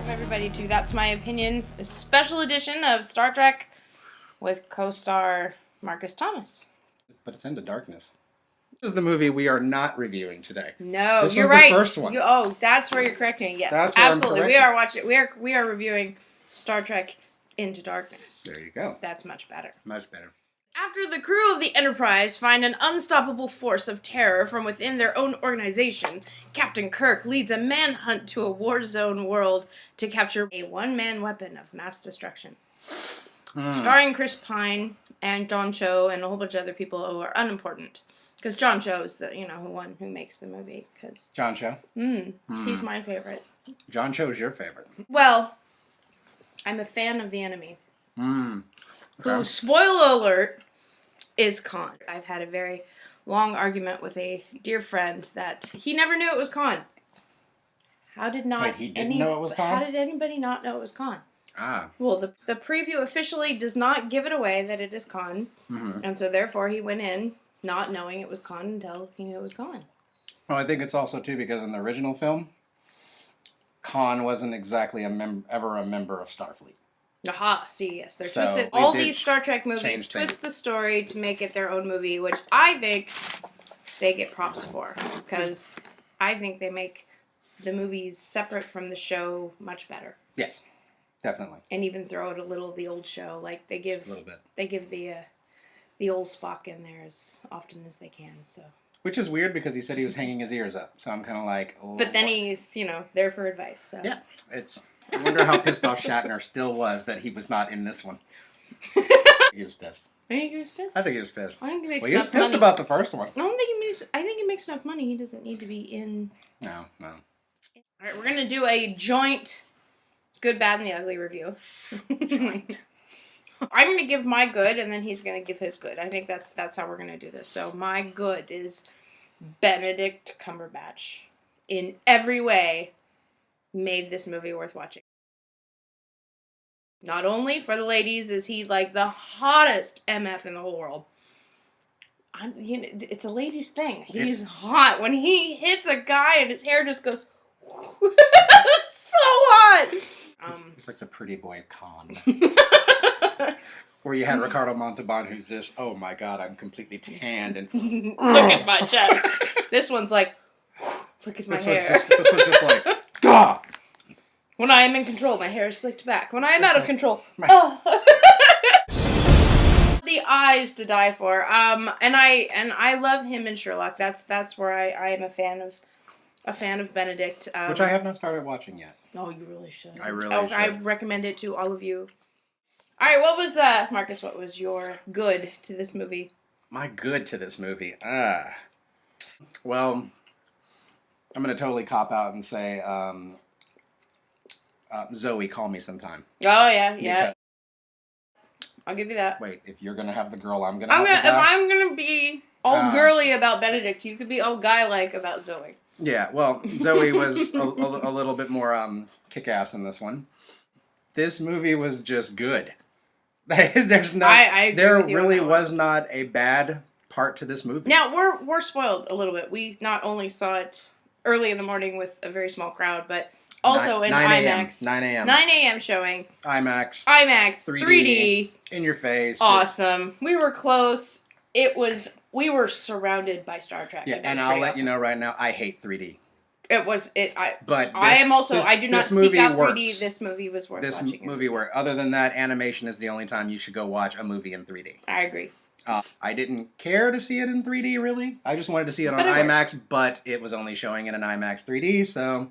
welcome everybody to That's My Opinion, a special edition of Star Trek with co-star Marcus Thomas. But it's Into Darkness. This is the movie we are not reviewing today. No, this you're was right. The first one. That's where you're correcting me. Yes, that's where absolutely. I'm We are watching. We are reviewing Star Trek Into Darkness. There you go. That's much better. Much better. After the crew of the Enterprise find an unstoppable force of terror from within their own organization, Captain Kirk leads a manhunt to a war-zone world to capture a one-man weapon of mass destruction. Starring Chris Pine and John Cho and a whole bunch of other people who are unimportant. Because John Cho is the one who makes the movie. Cause, John Cho? He's my favorite. John Cho's your favorite. Well, I'm a fan of The Enemy. Okay. Who, spoiler alert, is Khan. I've had a very long argument with a dear friend that he never knew it was Khan. How did not Wait, he didn't know it was Khan? How did anybody not know it was Khan? Ah. Well, the preview officially does not give it away that it is Khan, and so therefore he went in not knowing it was Khan until he knew it was Khan. Well, I think it's also, too, because in the original film, Khan wasn't exactly ever a member of Starfleet. Aha, see, yes. They're So twisted. All these Star Trek movies twist the story to make it their own movie, which I think they get props for. Because I think they make the movies separate from the show much better. Yes, definitely. And even throw out a little of the old show. Like, they give, Just a little bit. They give the old Spock in there as often as they can, so... Which is weird because he said he was hanging his ears up. So I'm kind of like... Oh, but then he's, there for advice, so... Yeah, it's... I wonder how pissed off Shatner still was that he was not in this one. He was pissed. I think he was pissed. I think he was pissed. I think he makes he was enough pissed money. about the first one. I don't think he makes... I think he makes enough money. He doesn't need to be in... No. All right, we're gonna do a joint good, bad, and the ugly review. Joint. I'm gonna give my good, and then he's gonna give his good. I think that's how we're gonna do this. So my good is Benedict Cumberbatch. In every way, made this movie worth watching. Not only for the ladies is he like the hottest MF in the whole world. It's a ladies' thing. He's hot. When he hits a guy and his hair just goes so hot. He's like the pretty boy Khan. Where you had Ricardo Montalban, who's this, oh my god, I'm completely tanned and look at my chest. This one's like, look at my hair. This one's just like, God. When I am in control, my hair is slicked back. When I am out of control, the eyes to die for. And I love him in Sherlock. That's where I am a fan of Benedict. Which I have not started watching yet. Oh, you really should. I really should. I recommend it to all of you. All right, Marcus? What was your good to this movie? My good to this movie, well, I'm gonna totally cop out and say, Zoe, call me sometime. Oh yeah. I'll give you that. Wait, if you're gonna have the girl, I'm gonna. If I'm gonna be all girly about Benedict, you could be all guy-like about Zoe. Yeah, well, Zoe was a little bit more kick-ass in this one. This movie was just good. There's not. I agree there with you really on that was not a bad part to this movie. Now we're spoiled a little bit. We not only saw it early in the morning with a very small crowd, but also in 9 IMAX. 9 a.m. 9 a.m. showing. IMAX. 3D. In your face. Awesome. We were close. We were surrounded by Star Trek. Yeah, and I'll let you know right now, I hate 3D. But I am also. I do not seek out 3D. Works. This movie was worth watching. This movie worked. Other than that, animation is the only time you should go watch a movie in 3D. I agree. I didn't care to see it in 3D, really. I just wanted to see it on IMAX, but it was only showing in an IMAX 3D, so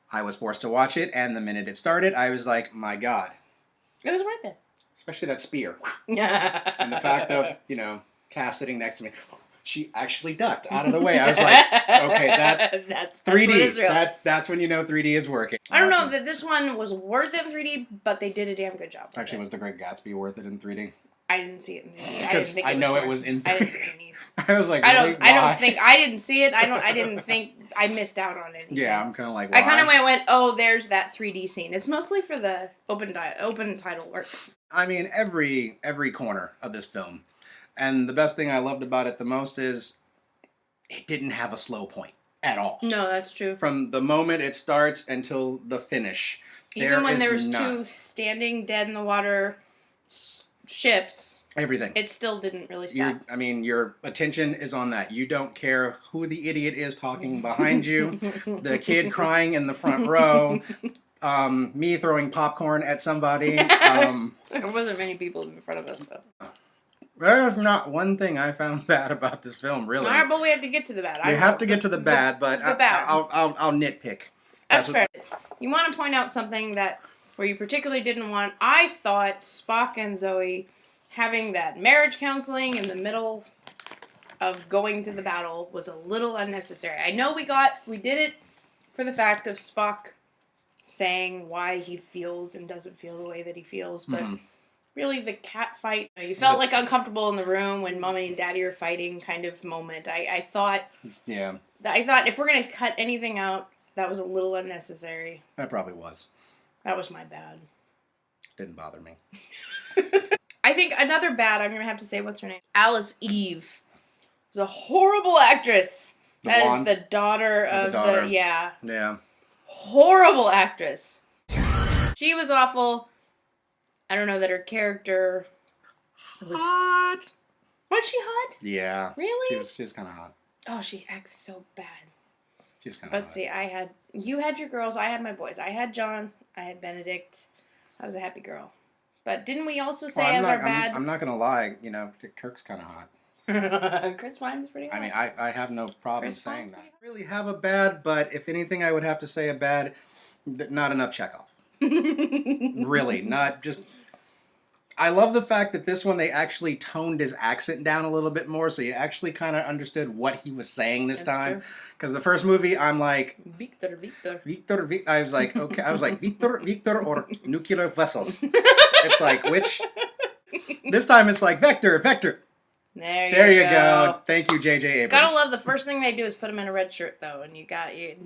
I was forced to watch it, and the minute it started, I was like, my God. It was worth it. Especially that spear. And the fact of, Cass sitting next to me. She actually ducked out of the way. I was like, okay, that's 3D. That's when you know 3D is working. I don't know that this one was worth it in 3D, but they did a damn good job. Actually, was The Great Gatsby worth it in 3D? I didn't see it in 3D. Because I know it was in 3D. I didn't think it I was like, I don't think I didn't see it. I didn't think I missed out on anything. Yeah, I'm kind of like, why? I kind of went, oh, there's that 3D scene. It's mostly for the open title work. I mean, every corner of this film. And the best thing I loved about it the most is it didn't have a slow point. at all. No, that's true. From the moment it starts until the finish. Even when there was two standing dead in the water ships. Everything. It still didn't really stop. Your attention is on that. You don't care who the idiot is talking behind you, the kid crying in the front row, me throwing popcorn at somebody. There wasn't many people in front of us, though. There's not one thing I found bad about this film, really. All right, but we have to get to the bad. We have to get to the bad, but I'll nitpick. That's fair. You want to point out something where you particularly didn't want. I thought Spock and Zoe having that marriage counseling in the middle of going to the battle was a little unnecessary. I know we did it for the fact of Spock saying why he feels and doesn't feel the way that he feels, but really the cat fight, you felt like uncomfortable in the room when mommy and daddy are fighting kind of moment. I thought if we're going to cut anything out, that was a little unnecessary. That probably was. That was my bad. Didn't bother me. I think another bad, I'm going to have to say, what's her name? Alice Eve was a horrible actress. That is the daughter of the... Yeah. Yeah. Horrible actress. She was awful. I don't know that her character was... Hot. Was she hot? Yeah. Really? She was kind of hot. Oh, she acts so bad. She was kind of hot. Let's see, you had your girls, I had my boys. I had John, I had Benedict. I was a happy girl. But didn't we also say our bad... I'm not going to lie, Kirk's kind of hot. Chris Pine's pretty hot. I mean, I have no problem saying that. I really have a bad, but if anything, I would have to say a bad, not enough Chekhov. Really, not just... I love the fact that this one, they actually toned his accent down a little bit more, so you actually kind of understood what he was saying this time. Because the first movie, I'm like... Victor. I was like, okay, Victor, or nuclear vessels. It's like, which... This time it's like, Vector. There you go. Thank you, J.J. Abrams. Gotta love the first thing they do is put him in a red shirt, though, and you got you.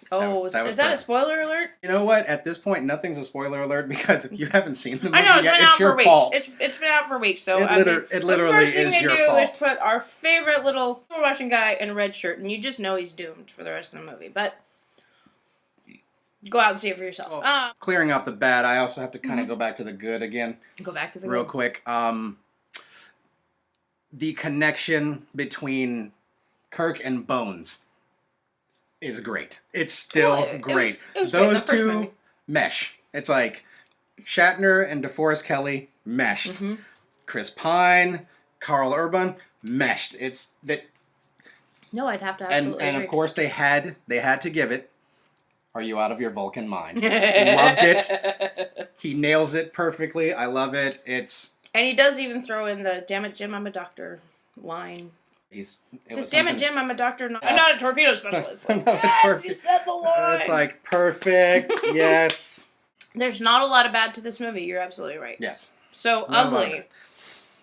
Oh, is that a spoiler alert? You know what? At this point, nothing's a spoiler alert because if you haven't seen the movie I know, it's your fault. It's been out for weeks, so it literally is your fault. The first thing they do is put our favorite little Russian guy in a red shirt, and you just know he's doomed for the rest of the movie. But go out and see it for yourself. Well, clearing out the bad, I also have to kind of go back to the good again. Go back to the real good. Quick. The connection between Kirk and Bones is great. It's still great. It was Those two mesh. It's like Shatner and DeForest Kelley meshed. Mm-hmm. Chris Pine, Carl Urban meshed. It's that. No, I'd have to absolutely and agree. Of course they had to give it. Are you out of your Vulcan mind? Loved it. He nails it perfectly. I love it. And he does even throw in the "Damn it, Jim, I'm a doctor" line. "Damn it, Jim, I'm a doctor. I'm not a torpedo specialist." Yes, you said the line. It's like perfect. Yes. There's not a lot of bad to this movie. You're absolutely right. Yes. So ugly.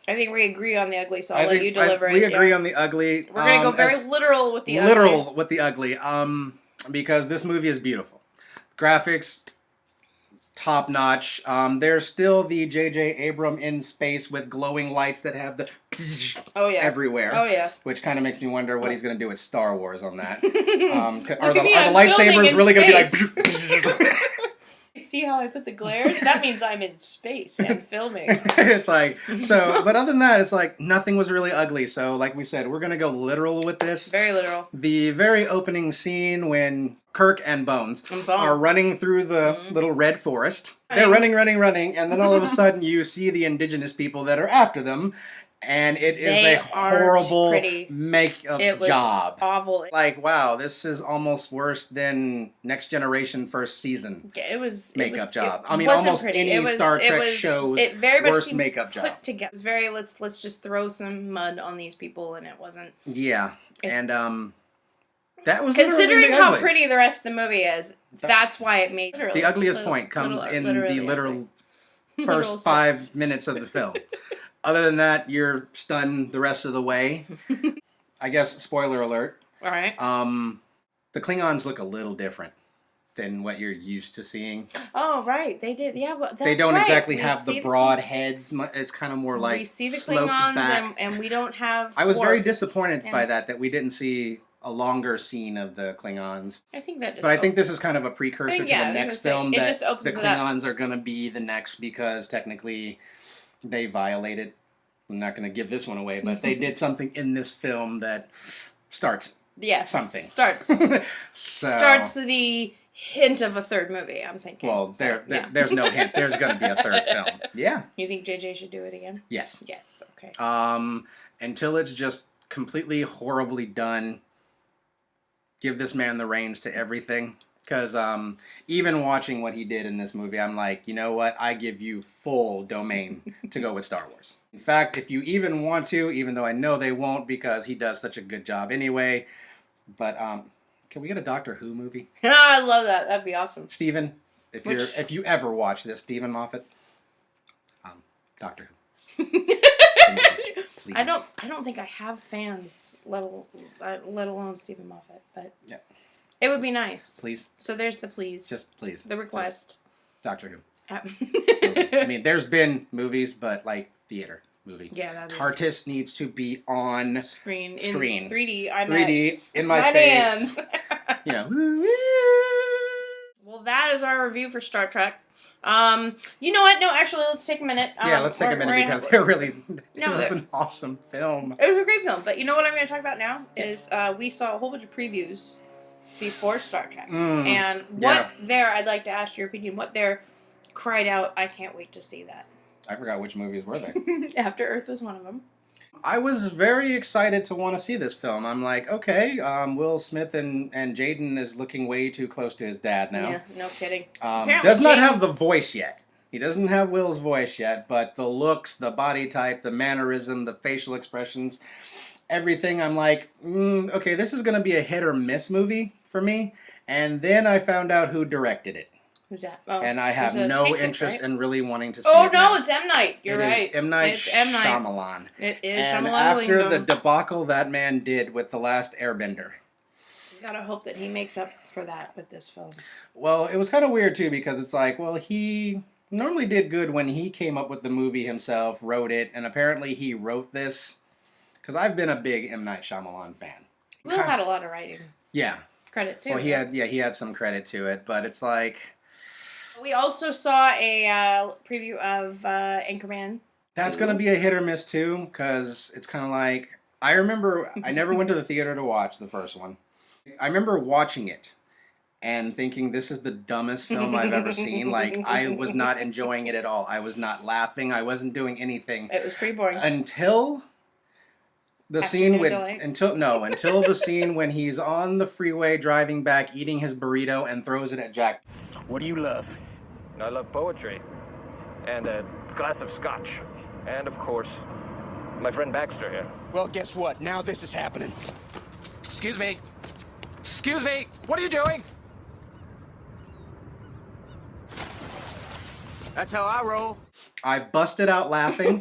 I think we agree on the ugly. So I'll let you deliver it. We agree on the ugly. We're gonna go very literal with the ugly. Literal with the ugly. Because this movie is beautiful. Graphics. Top notch. There's still the J.J. Abrams in space with glowing lights that have the everywhere. Oh yeah. Which kind of makes me wonder what he's going to do with Star Wars on that. Are the lightsabers really going to be like? See how I put the glares? That means I'm in space and filming. It's like, but other than that, it's like nothing was really ugly. So like we said, we're going to go literal with this. Very literal. The very opening scene when Kirk and Bones are running through the little red forest. They're running, and then all of a sudden you see the indigenous people that are after them. And it is a horrible makeup job. Awful. Like, wow, this is almost worse than Next Generation first season. It was makeup job. I mean, almost any Star Trek show's worst makeup job. Put together. It was very let's just throw some mud on these people, and it wasn't. Yeah, and that was considering how pretty the rest of the movie is. That's why it made the ugliest point comes in the literal first 5 minutes of the film. Other than that, you're stunned the rest of the way. I guess, spoiler alert. All right. The Klingons look a little different than what you're used to seeing. Oh, right. They did. Yeah, well, that's they don't exactly have the broad heads. It's kind of more like we see the Klingons, and we don't have. I was very disappointed by that we didn't see a longer scene of the Klingons. I think that. But I think this is kind of a precursor to the next film it that just opens the Klingons are going to be the next because technically they violated. I'm not going to give this one away, but they did something in this film that starts something. Starts the hint of a third movie, I'm thinking. Well, there's no hint. There's going to be a third film. Yeah. You think JJ should do it again? Yes. Yes, okay. Until it's just completely horribly done, give this man the reins to everything. Because even watching what he did in this movie, I'm like, you know what? I give you full domain to go with Star Wars. In fact, if you even want to, even though I know they won't because he does such a good job anyway, but can we get a Doctor Who movie? I love that. That'd be awesome. Steven, if you ever watch this, Stephen Moffat, Doctor Who. Please. I don't think I have fans, let alone Stephen Moffat, but yeah. It would be nice. Please. So there's the please. Just please. The request. Just Doctor Who. I mean, there's been movies, but like theater movie. Yeah, TARDIS needs to be on screen. In 3D IMAX. 3D in my face. You know. Well, that is our review for Star Trek. You know what? No, actually, let's take a minute. Yeah, let's take a minute because it was an awesome film. It was a great film, but you know what I'm going to talk about now is we saw a whole bunch of previews before Star Trek, and I'd like to ask your opinion. What there cried out, I can't wait to see that. I forgot which movies were there. After Earth was one of them. I was very excited to want to see this film. I'm like, okay, Will Smith and Jaden is looking way too close to his dad now. Yeah, no kidding. Does not have the voice yet. He doesn't have Will's voice yet, but the looks, the body type, the mannerism, the facial expressions, everything, I'm like, okay, this is going to be a hit or miss movie for me. And then I found out who directed it. Who's that? Oh, and I have no interest in really wanting to see it. Oh, no, now. It's M. Night. You're right. It's M. Night Shyamalan. It is and Shyamalan. After the debacle that man did with The Last Airbender. You gotta hope that he makes up for that with this film. Well, it was kind of weird, too, because it's like, well, he normally did good when he came up with the movie himself, wrote it, and apparently he wrote this. Because I've been a big M. Night Shyamalan fan. Will had a lot of writing. Yeah. Credit, too. Well, he had some credit to it, but it's like... We also saw a preview of Anchorman. That's going to be a hit or miss, too, because it's kind of like... I remember I never went to the theater to watch the first one. I remember watching it and thinking this is the dumbest film I've ever seen. Like, I was not enjoying it at all. I was not laughing. I wasn't doing anything. It was pretty boring. Until the scene until the scene when he's on the freeway driving back, eating his burrito and throws it at Jack. What do you love? I love poetry, and a glass of scotch, and of course, my friend Baxter here. Well, guess what? Now this is happening. Excuse me. Excuse me. What are you doing? That's how I roll. I busted out laughing.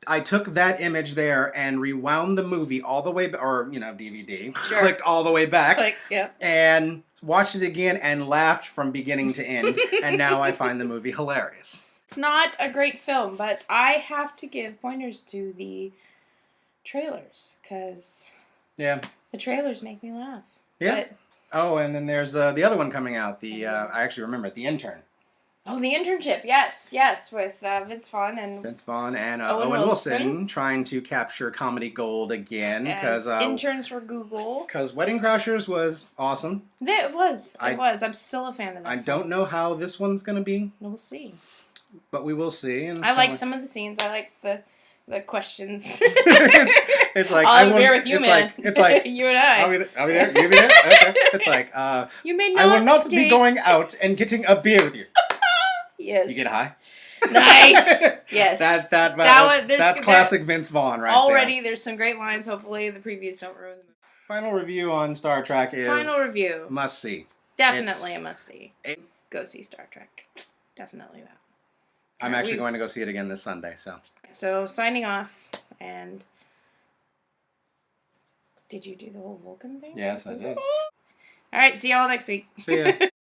I took that image there and rewound the movie all the way, or DVD, clicked all the way back, and watched it again and laughed from beginning to end. And now I find the movie hilarious. It's not a great film, but I have to give pointers to the trailers because the trailers make me laugh. Yeah. Oh, and then there's the other one coming out. I actually remember it. The Intern. Oh, The Internship. Yes, with Vince Vaughn and Owen Wilson trying to capture comedy gold again because interns for Google. Because Wedding Crashers was awesome. It was. I'm still a fan of that. I don't know how this one's gonna be. We'll see. But we will see. And I like some of the scenes. I like the questions. it's like I'll be with you, man. It's like you and I. I'll be there. You be there. Okay. It's like you may not. I will not be going out and getting a beer with you. Yes. You get high? Nice. Yes. That's classic Vince Vaughn right already, there. There's some great lines. Hopefully the previews don't ruin them. Final review on Star Trek is... Final review. Must see. Definitely a must see. Go see Star Trek. Definitely that. I'm actually going to go see it again this Sunday, so... So, signing off, and... Did you do the whole Vulcan thing? Yes, I did. All right, see y'all next week. See ya.